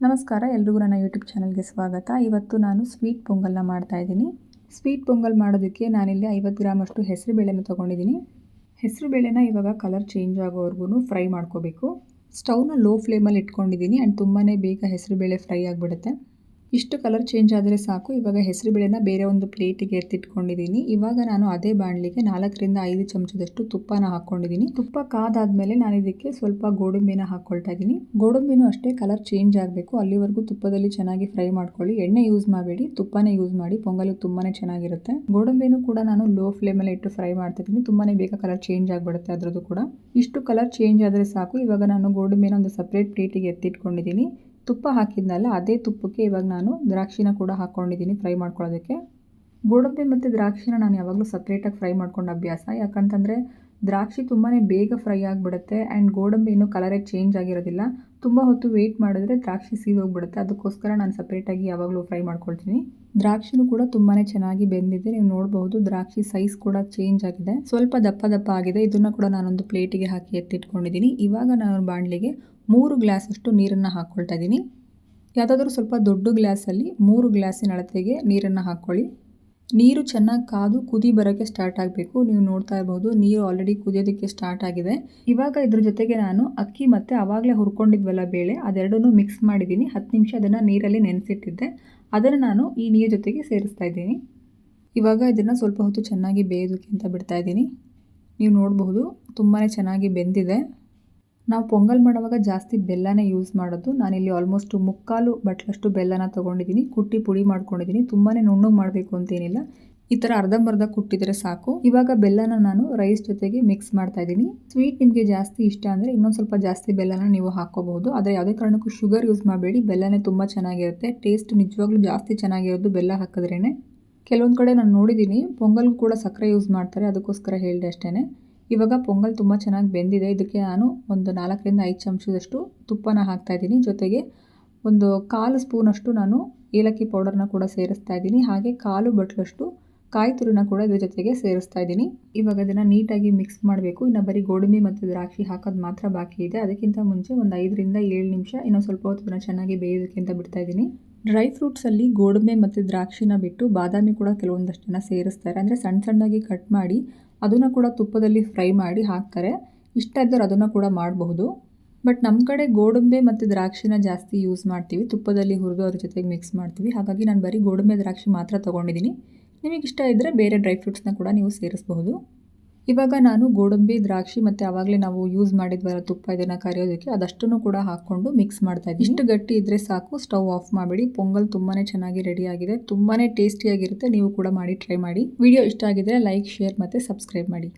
ನಮಸ್ಕಾರ, ಎಲ್ರಿಗೂ ನನ್ನ ಯೂಟ್ಯೂಬ್ ಚಾನಲ್ಗೆ ಸ್ವಾಗತ. ಇವತ್ತು ನಾನು ಸ್ವೀಟ್ ಪೊಂಗಲ್ನ ಮಾಡ್ತಾಯಿದ್ದೀನಿ. ಸ್ವೀಟ್ ಪೊಂಗಲ್ ಮಾಡೋದಕ್ಕೆ ನಾನಿಲ್ಲಿ 50 ಗ್ರಾಮ್ ಅಷ್ಟು ಹೆಸರು ಬೇಳೆನ ತೊಗೊಂಡಿದ್ದೀನಿ. ಹೆಸರು ಬೇಳೆನ ಇವಾಗ ಕಲರ್ ಚೇಂಜ್ ಆಗೋವರೆಗೂ ಫ್ರೈ ಮಾಡ್ಕೋಬೇಕು. ಸ್ಟವ್ನ ಲೋ ಫ್ಲೇಮಲ್ಲಿ ಇಟ್ಕೊಂಡಿದ್ದೀನಿ ಆ್ಯಂಡ್ ತುಂಬಾ ಬೇಗ ಹೆಸರು ಬೇಳೆ ಫ್ರೈ ಆಗಿಬಿಡುತ್ತೆ. ಇಷ್ಟು ಕಲರ್ ಚೇಂಜ್ ಆದರೆ ಸಾಕು. ಇವಾಗ ಹೆಸರು ಬೇಳೆನ ಬೇರೆ ಒಂದು ಪ್ಲೇಟಿಗೆ ಎತ್ತಿಟ್ಕೊಂಡಿದ್ದೀನಿ. ಇವಾಗ ನಾನು ಅದೇ ಬಾಣಲಿಗೆ 4 ರಿಂದ 5 ಚಮಚದಷ್ಟು ತುಪ್ಪನ ಹಾಕ್ಕೊಂಡಿದ್ದೀನಿ. ತುಪ್ಪ ಕಾದಾದ್ಮೇಲೆ ನಾನು ಇದಕ್ಕೆ ಸ್ವಲ್ಪ ಗೋಡಂಬಿನ ಹಾಕ್ಕೊಳ್ತಾ ಇದ್ದೀನಿ. ಗೋಡಂಬಿನೂ ಅಷ್ಟೇ ಕಲರ್ ಚೇಂಜ್ ಆಗಬೇಕು, ಅಲ್ಲಿವರೆಗೂ ತುಪ್ಪದಲ್ಲಿ ಚೆನ್ನಾಗಿ ಫ್ರೈ ಮಾಡ್ಕೊಳ್ಳಿ. ಎಣ್ಣೆ ಯೂಸ್ ಮಾಡಬೇಡಿ, ತುಪ್ಪನೇ ಯೂಸ್ ಮಾಡಿ. ಪೊಂಗಲ್ ತುಂಬಾ ಚೆನ್ನಾಗಿರುತ್ತೆ. ಗೋಡಂಬಿನೂ ಕೂಡ ನಾನು ಲೋ ಫ್ಲೇಮಲ್ಲಿ ಇಟ್ಟು ಫ್ರೈ ಮಾಡ್ತಿದ್ದೀನಿ. ತುಂಬಾ ಬೇಗ ಕಲರ್ ಚೇಂಜ್ ಆಗಿಬಿಡುತ್ತೆ ಅದರದ್ದು ಕೂಡ. ಇಷ್ಟು ಕಲರ್ ಚೇಂಜ್ ಆದರೆ ಸಾಕು. ಇವಾಗ ನಾನು ಗೋಡಂಬಿನ ಒಂದು ಸಪ್ರೇಟ್ ಪ್ಲೇಟಿಗೆ ಎತ್ತಿಟ್ಕೊಂಡಿದ್ದೀನಿ. ತುಪ್ಪ ಹಾಕಿದ್ನಲ್ಲ, ಅದೇ ತುಪ್ಪಕ್ಕೆ ಇವಾಗ ನಾನು ದ್ರಾಕ್ಷಿನ ಕೂಡ ಹಾಕ್ಕೊಂಡಿದ್ದೀನಿ ಫ್ರೈ ಮಾಡ್ಕೊಳ್ಳೋದಕ್ಕೆ. ಗೋಡಂಬಿ ಮತ್ತು ದ್ರಾಕ್ಷಿನ ನಾನು ಯಾವಾಗಲೂ ಸಪ್ರೇಟಾಗಿ ಫ್ರೈ ಮಾಡ್ಕೊಂಡು ಅಭ್ಯಾಸ. ಯಾಕಂತಂದರೆ ದ್ರಾಕ್ಷಿ ತುಂಬಾ ಬೇಗ ಫ್ರೈ ಆಗಿಬಿಡುತ್ತೆ ಆ್ಯಂಡ್ ಗೋಡಂಬಿ ಇನ್ನೂ ಕಲರೇ ಚೇಂಜ್ ಆಗಿರೋದಿಲ್ಲ. ತುಂಬ ಹೊತ್ತು ವೆಯ್ಟ್ ಮಾಡಿದ್ರೆ ದ್ರಾಕ್ಷಿ ಸೀದೋಗ್ಬಿಡುತ್ತೆ. ಅದಕ್ಕೋಸ್ಕರ ನಾನು ಸಪ್ರೇಟಾಗಿ ಯಾವಾಗಲೂ ಫ್ರೈ ಮಾಡ್ಕೊಳ್ತೀನಿ. ದ್ರಾಕ್ಷಿನೂ ಕೂಡ ತುಂಬಾ ಚೆನ್ನಾಗಿ ಬೆಂದಿದೆ. ನೀವು ನೋಡಬಹುದು ದ್ರಾಕ್ಷಿ ಸೈಜ್ ಕೂಡ ಚೇಂಜ್ ಆಗಿದೆ, ಸ್ವಲ್ಪ ದಪ್ಪ ದಪ್ಪ ಆಗಿದೆ. ಇದನ್ನು ಕೂಡ ನಾನೊಂದು ಪ್ಲೇಟಿಗೆ ಹಾಕಿ ಎತ್ತಿಟ್ಕೊಂಡಿದ್ದೀನಿ. ಇವಾಗ ನಾನು ಬಾಣಲಿಗೆ 3 ಗ್ಲಾಸಷ್ಟು ನೀರನ್ನು ಹಾಕ್ಕೊಳ್ತಾ ಇದ್ದೀನಿ. ಯಾವುದಾದ್ರೂ ಸ್ವಲ್ಪ ದೊಡ್ಡ ಗ್ಲಾಸಲ್ಲಿ 3 ಗ್ಲಾಸಿನ ಅಳತೆಗೆ ನೀರನ್ನು ಹಾಕ್ಕೊಳ್ಳಿ. ನೀರು ಚೆನ್ನಾಗಿ ಕಾದು ಕುದಿ ಬರೋಕ್ಕೆ ಸ್ಟಾರ್ಟ್ ಆಗಬೇಕು. ನೀವು ನೋಡ್ತಾ ಇರಬಹುದು ನೀರು ಆಲ್ರೆಡಿ ಕುದಿಯೋದಕ್ಕೆ ಸ್ಟಾರ್ಟ್ ಆಗಿದೆ. ಇವಾಗ ಇದ್ರ ಜೊತೆಗೆ ನಾನು ಅಕ್ಕಿ ಮತ್ತು ಆವಾಗಲೇ ಹುರ್ಕೊಂಡಿದ್ವಲ್ಲ ಬೇಳೆ, ಅದೆರಡನ್ನೂ ಮಿಕ್ಸ್ ಮಾಡಿದ್ದೀನಿ. 10 ನಿಮಿಷ ಅದನ್ನು ನೀರಲ್ಲಿ ನೆನೆಸಿಟ್ಟಿದ್ದೆ. ಅದನ್ನು ನಾನು ಈ ನೀರು ಜೊತೆಗೆ ಸೇರಿಸ್ತಾ ಇದ್ದೀನಿ. ಇವಾಗ ಇದನ್ನು ಸ್ವಲ್ಪ ಹೊತ್ತು ಚೆನ್ನಾಗಿ ಬೇಯೋದಕ್ಕೆ ಅಂತ ಬಿಡ್ತಾ ಇದ್ದೀನಿ. ನೀವು ನೋಡಬಹುದು ತುಂಬಾ ಚೆನ್ನಾಗಿ ಬೆಂದಿದೆ. ನಾವು ಪೊಂಗಲ್ ಮಾಡುವಾಗ ಜಾಸ್ತಿ ಬೆಲ್ಲನೇ ಯೂಸ್ ಮಾಡೋದು. ನಾನಿಲ್ಲಿ ಆಲ್ಮೋಸ್ಟ್ 3/4 ಬಟ್ಲಷ್ಟು ಬೆಲ್ಲನ ತೊಗೊಂಡಿದ್ದೀನಿ. ಕುಟ್ಟಿ ಪುಡಿ ಮಾಡ್ಕೊಂಡಿದ್ದೀನಿ. ತುಂಬಾ ನುಣ್ಣಗೆ ಮಾಡಬೇಕು ಅಂತೇನಿಲ್ಲ, ಈ ಥರ ಅರ್ಧಂಬರ್ಧ ಕುಟ್ಟಿದರೆ ಸಾಕು. ಇವಾಗ ಬೆಲ್ಲನ ನಾನು ರೈಸ್ ಜೊತೆಗೆ ಮಿಕ್ಸ್ ಮಾಡ್ತಾ ಇದ್ದೀನಿ. ಸ್ವೀಟ್ ನಿಮಗೆ ಜಾಸ್ತಿ ಇಷ್ಟ ಅಂದರೆ ಇನ್ನೊಂದು ಸ್ವಲ್ಪ ಜಾಸ್ತಿ ಬೆಲ್ಲನ ನೀವು ಹಾಕ್ಕೋಬಹುದು. ಆದರೆ ಯಾವುದೇ ಕಾರಣಕ್ಕೂ ಶುಗರ್ ಯೂಸ್ ಮಾಡಬೇಡಿ, ಬೆಲ್ಲನೇ ತುಂಬ ಚೆನ್ನಾಗಿರುತ್ತೆ. ಟೇಸ್ಟ್ ನಿಜವಾಗ್ಲೂ ಜಾಸ್ತಿ ಚೆನ್ನಾಗಿರೋದು ಬೆಲ್ಲ ಹಾಕಿದ್ರೇ. ಕೆಲವೊಂದು ಕಡೆ ನಾನು ನೋಡಿದ್ದೀನಿ ಪೊಂಗಲ್ಗೂ ಕೂಡ ಸಕ್ಕರೆ ಯೂಸ್ ಮಾಡ್ತಾರೆ, ಅದಕ್ಕೋಸ್ಕರ ಹೇಳಿದೆ ಅಷ್ಟೇ. ಇವಾಗ ಪೊಂಗಲ್ ತುಂಬ ಚೆನ್ನಾಗಿ ಬೆಂದಿದೆ. ಇದಕ್ಕೆ ನಾನು ಒಂದು 4 ರಿಂದ 5 ಚಮಚದಷ್ಟು ತುಪ್ಪನ ಹಾಕ್ತಾಯಿದ್ದೀನಿ. ಜೊತೆಗೆ ಒಂದು 1/4 ಸ್ಪೂನಷ್ಟು ನಾನು ಏಲಕ್ಕಿ ಪೌಡರ್ನ ಕೂಡ ಸೇರಿಸ್ತಾ ಇದ್ದೀನಿ. ಹಾಗೆ 1/4 ಬಟ್ಲಷ್ಟು ಕಾಯಿ ತುರಿನ ಕೂಡ ಇದ್ರ ಜೊತೆಗೆ ಸೇರಿಸ್ತಾ ಇದ್ದೀನಿ. ಇವಾಗ ಅದನ್ನು ನೀಟಾಗಿ ಮಿಕ್ಸ್ ಮಾಡಬೇಕು. ಇನ್ನು ಬರೀ ಗೋಡಂಬಿ ಮತ್ತು ದ್ರಾಕ್ಷಿ ಹಾಕೋದು ಮಾತ್ರ ಬಾಕಿ ಇದೆ. ಅದಕ್ಕಿಂತ ಮುಂಚೆ ಒಂದು 5 ರಿಂದ 7 ನಿಮಿಷ ಇನ್ನೊಂದು ಸ್ವಲ್ಪ ಹೊತ್ತು ಅದನ್ನು ಚೆನ್ನಾಗಿ ಬೇಯೋದಕ್ಕೆ ಅಂತ ಬಿಡ್ತಾ ಇದ್ದೀನಿ. ಡ್ರೈ ಫ್ರೂಟ್ಸಲ್ಲಿ ಗೋಡಂಬಿ ಮತ್ತು ದ್ರಾಕ್ಷಿನ ಬಿಟ್ಟು ಬಾದಾಮಿ ಕೂಡ ಕೆಲವೊಂದಷ್ಟು ಜನ ಸೇರಿಸ್ತಾರೆ. ಅಂದರೆ ಸಣ್ಣ ಸಣ್ಣದಾಗಿ ಕಟ್ ಮಾಡಿ ಅದನ್ನು ಕೂಡ ತುಪ್ಪದಲ್ಲಿ ಫ್ರೈ ಮಾಡಿ ಹಾಕ್ತಾರೆ. ಇಷ್ಟ ಇದ್ದರೆ ಅದನ್ನು ಕೂಡ ಮಾಡಬಹುದು. ಬಟ್ ನಮ್ಮ ಕಡೆ ಗೋಡಂಬಿ ಮತ್ತು ದ್ರಾಕ್ಷಿನ ಜಾಸ್ತಿ ಯೂಸ್ ಮಾಡ್ತೀವಿ. ತುಪ್ಪದಲ್ಲಿ ಹುರಿದು ಅದ್ರ ಜೊತೆಗೆ ಮಿಕ್ಸ್ ಮಾಡ್ತೀವಿ. ಹಾಗಾಗಿ ನಾನು ಬರೀ ಗೋಡಂಬಿ ದ್ರಾಕ್ಷಿ ಮಾತ್ರ ತೊಗೊಂಡಿದ್ದೀನಿ. ನಿಮಗೆ ಇಷ್ಟ ಇದ್ದರೆ ಬೇರೆ ಡ್ರೈ ಫ್ರೂಟ್ಸ್ನ ಕೂಡ ನೀವು ಸೇರಿಸಬಹುದು. ಇವಾಗ ನಾನು ಗೋಡಂಬಿ ದ್ರಾಕ್ಷಿ ಮತ್ತು ಆವಾಗಲೇ ನಾವು ಯೂಸ್ ಮಾಡಿದ್ವಲ್ಲ ತುಪ್ಪ, ಇದನ್ನು ಕರಿಯೋದಕ್ಕೆ ಅದಷ್ಟನ್ನು ಕೂಡ ಹಾಕ್ಕೊಂಡು ಮಿಕ್ಸ್ ಮಾಡ್ತಾ ಇದ್ದೀನಿ. ಇಷ್ಟು ಗಟ್ಟಿ ಇದ್ದರೆ ಸಾಕು, ಸ್ಟವ್ ಆಫ್ ಮಾಡಿಬಿಡಿ. ಪೊಂಗಲ್ ತುಂಬಾ ಚೆನ್ನಾಗಿ ರೆಡಿ ಆಗಿದೆ. ತುಂಬಾ ಟೇಸ್ಟಿಯಾಗಿರುತ್ತೆ. ನೀವು ಕೂಡ ಮಾಡಿ ಟ್ರೈ ಮಾಡಿ. ವಿಡಿಯೋ ಇಷ್ಟ ಆಗಿದ್ರೆ ಲೈಕ್, ಶೇರ್ ಮತ್ತು ಸಬ್ಸ್ಕ್ರೈಬ್ ಮಾಡಿ.